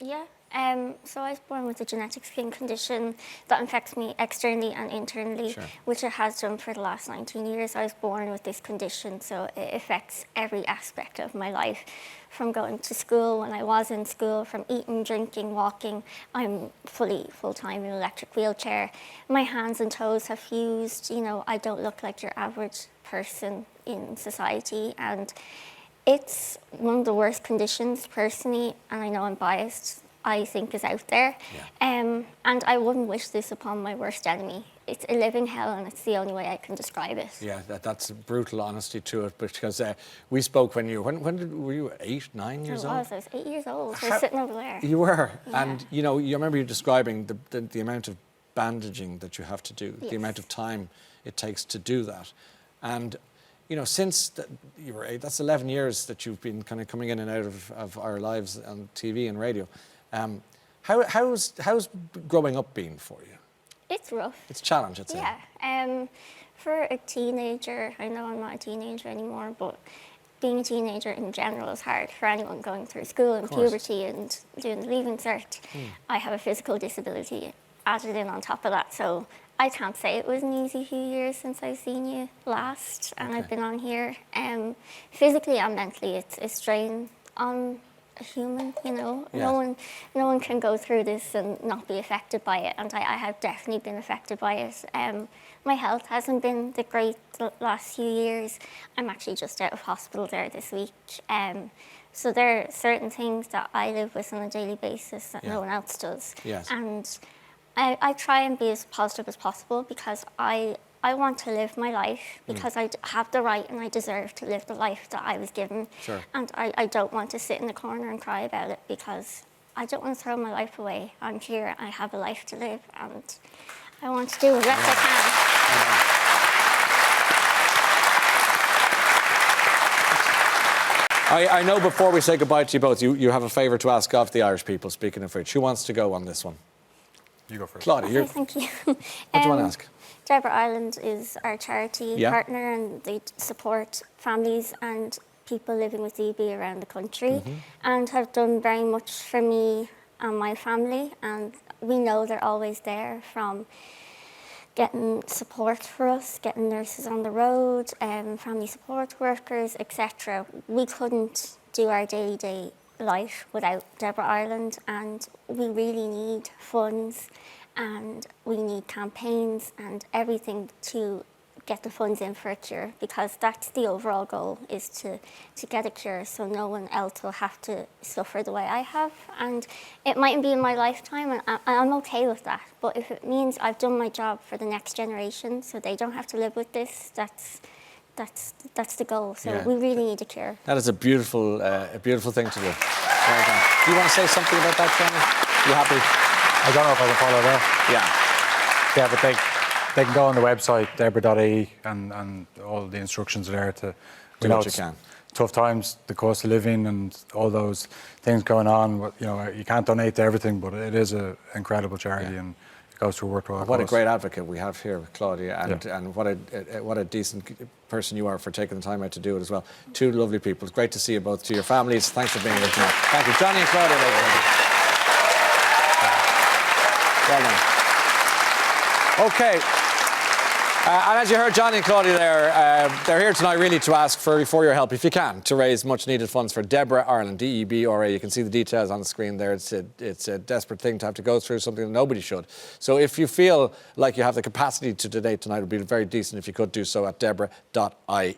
Yeah. So I was born with a genetic skin condition that infects me externally and internally, which it has done for the last 19 years. I was born with this condition, so it affects every aspect of my life. From going to school, when I was in school, from eating, drinking, walking. I'm full-time in an electric wheelchair. My hands and toes have fused. You know, I don't look like your average person in society, and it's one of the worst conditions, personally, and I know I'm biased, I think is out there. And I wouldn't wish this upon my worst enemy. It's a living hell, and it's the only way I can describe it. Yeah, that's brutal honesty to it, because we spoke when were you 8, 9 years old? I was 8 years old. I was sitting over there. You were, yeah. And you know, you remember you describing the amount of bandaging that you have to do, the amount of time it takes to do that, and you know, since you were 8, that's 11 years that you've been kind of coming in and out of our lives on TV and radio. How's growing up been for you? It's rough. It's a challenge, I'd say. Yeah. For a teenager, I know I'm not a teenager anymore, but being a teenager in general is hard for anyone going through school and puberty and doing the leaving cert. I have a physical disability added in on top of that, so I can't say it was an easy few years since I've seen you last, and I've been on here. Physically and mentally, it's a strain on a human, you know. No one can go through this and not be affected by it, and I have definitely been affected by it. My health hasn't been the great the last few years. I'm actually just out of hospital there this week. So there are certain things that I live with on a daily basis that no one else does. And I try and be as positive as possible, because I want to live my life, because I have the right and I deserve to live the life that I was given. And I don't want to sit in the corner and cry about it, because I don't want to throw my life away. I'm here, I have a life to live, and I want to do the best I can. I know before we say goodbye to you both, you have a favour to ask of the Irish people, speaking of which. Who wants to go on this one? You go first. Claudia, okay, thank you. What do you want to ask? DEBRA Ireland is our charity partner, and they support families and people living with DB around the country, and have done very much for me and my family. And we know they're always there, from getting support for us, getting nurses on the road, family support workers, etc. We couldn't do our day-to-day life without DEBRA Ireland, and we really need funds, and we need campaigns and everything to get the funds in for a cure, because that's the overall goal, is to get a cure so no one else will have to suffer the way I have. And it mightn't be in my lifetime, and I'm okay with that, but if it means I've done my job for the next generation so they don't have to live with this, that's the goal. So we really need a cure. That is a beautiful thing to do. Well done. Do you want to say something about that, Johnny? You happy? I don't know if I can follow that. Yeah, but they can go on the website, debra.ie, and all the instructions are there to do what you can. Tough times, the cost of living and all those things going on. You know, you can't donate to everything, but it is an incredible charity, and it goes to a worthwhile cause. What a great advocate we have here, Claudia, and what a decent person you are for taking the time out to do it as well. Two lovely people. It's great to see you both. To your families, thanks for being here tonight. Thank you, Johnny and Claudia. Well done. Okay. And as you heard Johnny and Claudia there, they're here tonight really to ask for your help, if you can, to raise much needed funds for DEBRA Ireland, DEBRA. You can see the details on the screen there. It's a desperate thing to have to go through, something that nobody should. So if you feel like you have the capacity to donate tonight, it would be very decent if you could do so at debra.ie.